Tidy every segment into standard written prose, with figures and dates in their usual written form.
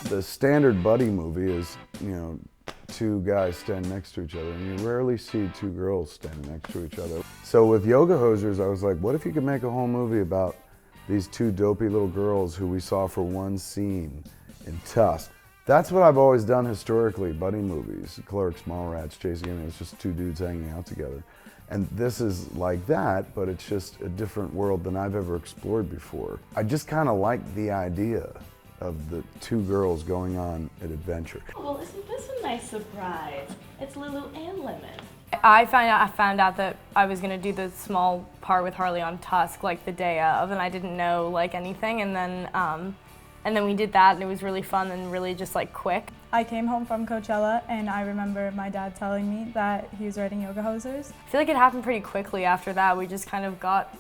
The standard buddy movie is, you know, two guys standing next to each other, and you rarely see two girls standing next to each other. So with Yoga Hosers, I was like, what if you could make a whole movie about these two dopey little girls who we saw for one scene in Tusk? That's what I've always done historically, buddy movies. Clerks, Mallrats, Chasing Amy, it's just two dudes hanging out together. And this is like that, but it's just a different world than I've ever explored before. I just kind of like the idea of the two girls going on an adventure. Well, isn't this a nice surprise? It's Lulu and Lemon. I found out that I was gonna do the small part with Harley on Tusk like the day of, and I didn't know like anything, and then we did that, and it was really fun and really just like quick. I came home from Coachella, and I remember my dad telling me that he was writing Yoga Hosers. I feel like it happened pretty quickly after that. We just kind of got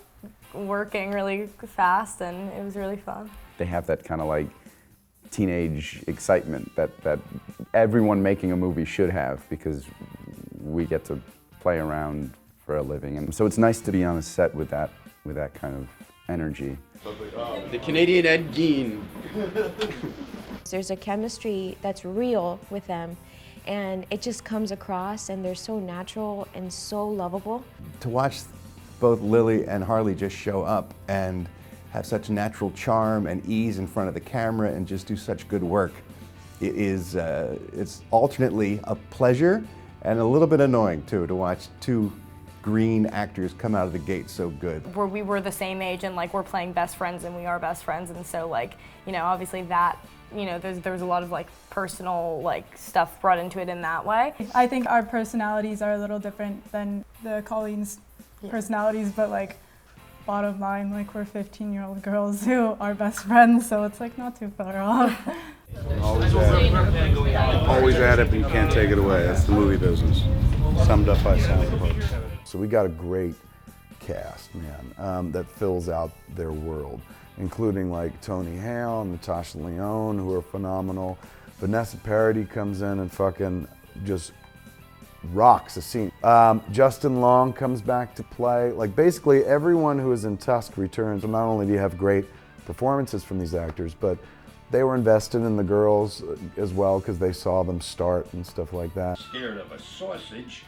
working really fast, and it was really fun. They have that kind of like teenage excitement that everyone making a movie should have, because we get to play around for a living, and so it's nice to be on a set with that kind of energy. The Canadian Ed Gein. There's a chemistry that's real with them, and it just comes across, and they're so natural and so lovable. To watch both Lily and Harley just show up and have such natural charm and ease in front of the camera and just do such good work, it's alternately a pleasure and a little bit annoying too, to watch two green actors come out of the gate so good. We were the same age, and like we're playing best friends, and we are best friends, and so like, you know, obviously that, you know, there's a lot of like personal like stuff brought into it in that way. I think our personalities are a little different than the Colleen's personalities, but like bottom line, like we're 15-year-old girls who are best friends, so it's like not too far off. Always add it, but you can't take it away. That's the movie business. Summed up by Sandra. So we got a great cast, man, that fills out their world, including like Tony Hale and Natasha Lyonne, who are phenomenal. Vanessa Paradis comes in and fucking just rocks the scene. Justin Long comes back to play. Like basically everyone who is in Tusk returns. And not only do you have great performances from these actors, but they were invested in the girls as well, because they saw them start and stuff like that. Scared of a sausage?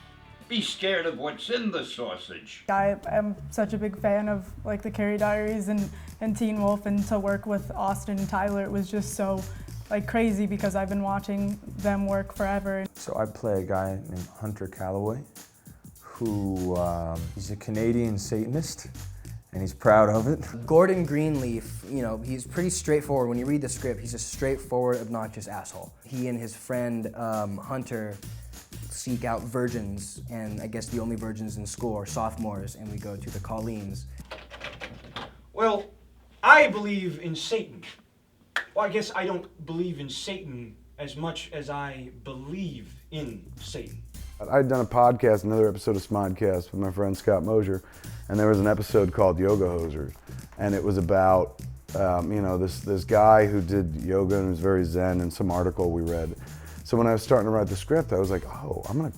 Be scared of what's in the sausage. I am such a big fan of like the Carrie Diaries and Teen Wolf, and to work with Austin and Tyler, it was just so like crazy, because I've been watching them work forever. So I play a guy named Hunter Calloway, who he's a Canadian Satanist, and he's proud of it. Gordon Greenleaf, you know, he's pretty straightforward. When you read the script, he's a straightforward, obnoxious asshole. He and his friend Hunter seek out virgins, and I guess the only virgins in school are sophomores, and we go to the Colleens. Well, I believe in Satan. Well, I guess I don't believe in Satan as much as I believe in Satan. I'd done a podcast, another episode of Smodcast with my friend Scott Mosier, and there was an episode called Yoga Hosers, and it was about you know, this guy who did yoga and was very zen, in some article we read. So when I was starting to write the script, I was like, oh, I'm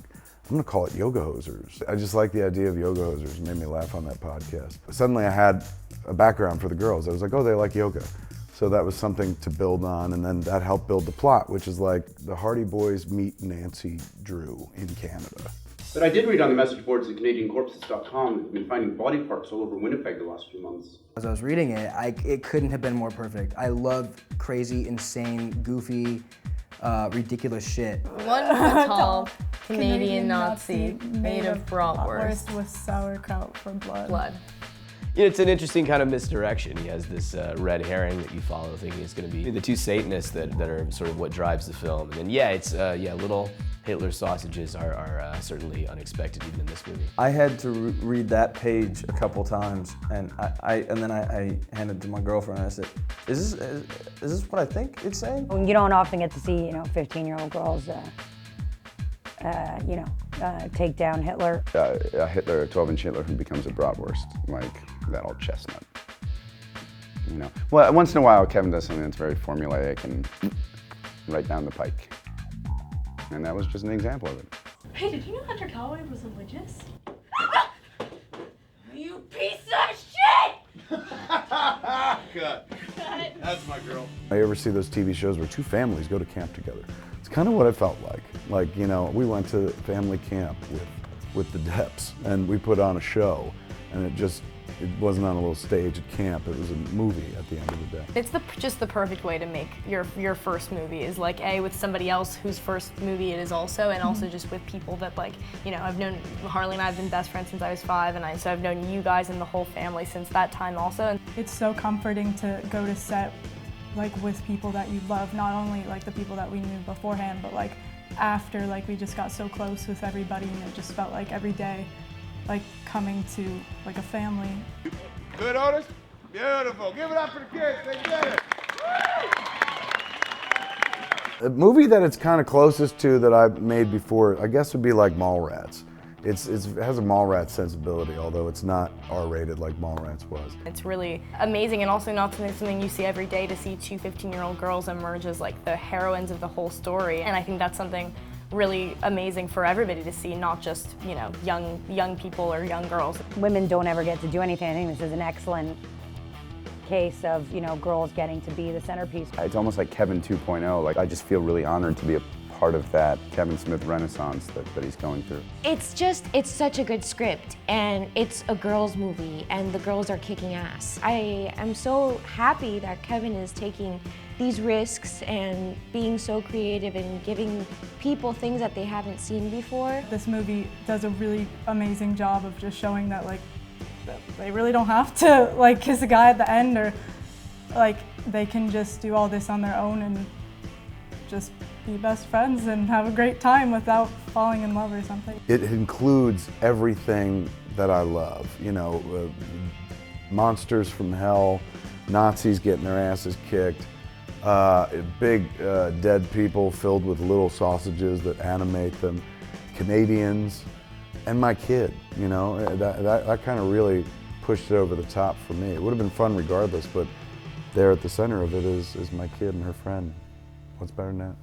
gonna call it Yoga Hosers. I just like the idea of Yoga Hosers. It made me laugh on that podcast. Suddenly I had a background for the girls. I was like, oh, they like yoga. So that was something to build on, and then that helped build the plot, which is like the Hardy Boys meet Nancy Drew in Canada. But I did read on the message boards at CanadianCorpses.com that you've been finding body parts all over Winnipeg the last few months. As I was reading it, it couldn't have been more perfect. I love crazy, insane, goofy, ridiculous shit. 1 foot tall Canadian Nazi made of bratwurst with sauerkraut for blood. You know, it's an interesting kind of misdirection. He has this red herring that you follow, thinking it's going to be the two Satanists that are sort of what drives the film. And then, yeah, it's little Hitler sausages are certainly unexpected even in this movie. I had to read that page a couple times, and then I handed it to my girlfriend and I said, is this what I think it's saying? You don't often get to see, you know, 15-year-old girls, take down Hitler. A 12-inch Hitler who becomes a bratwurst, like that old chestnut. You know, well, once in a while Kevin does something that's very formulaic and right down the pike. And that was just an example of it. Hey, did you know Hunter Calloway was religious? You piece of shit! Cut. That's my girl. I ever see those TV shows where two families go to camp together. It's kind of what it felt like. Like, you know, we went to family camp with the Depps, and we put on a show, and it wasn't on a little stage at camp, it was a movie at the end of the day. It's just the perfect way to make your first movie, is like with somebody else whose first movie it is also, and also just with people that, like, you know, I've known, Harley and I have been best friends since I was 5, and so I've known you guys and the whole family since that time also. It's so comforting to go to set like with people that you love, not only like the people that we knew beforehand, but like after, like we just got so close with everybody, and it just felt like every day like coming to like a family. Good, Otis? Beautiful. Give it up for the kids. They did it. A movie that it's kind of closest to that I've made before, I guess, would be like Mallrats. It has a Mallrats sensibility, although it's not R-rated like Mallrats was. It's really amazing, and also not something you see every day, to see two 15-year-old girls emerge as like the heroines of the whole story. And I think that's something really amazing for everybody to see, not just, you know, young people or young girls. Women don't ever get to do anything. I think this is an excellent case of, you know, girls getting to be the centerpiece. It's almost like Kevin 2.0. Like, I just feel really honored to be a part of that Kevin Smith renaissance that he's going through. It's such a good script, and it's a girls' movie, and the girls are kicking ass. I am so happy that Kevin is taking these risks and being so creative and giving people things that they haven't seen before. This movie does a really amazing job of just showing that, like, they really don't have to like kiss a guy at the end, or like they can just do all this on their own and just be best friends and have a great time without falling in love or something. It includes everything that I love, you know, monsters from hell, Nazis getting their asses kicked, big dead people filled with little sausages that animate them, Canadians, and my kid, you know. That kind of really pushed it over the top for me. It would have been fun regardless, but there at the center of it is my kid and her friend. What's better than that?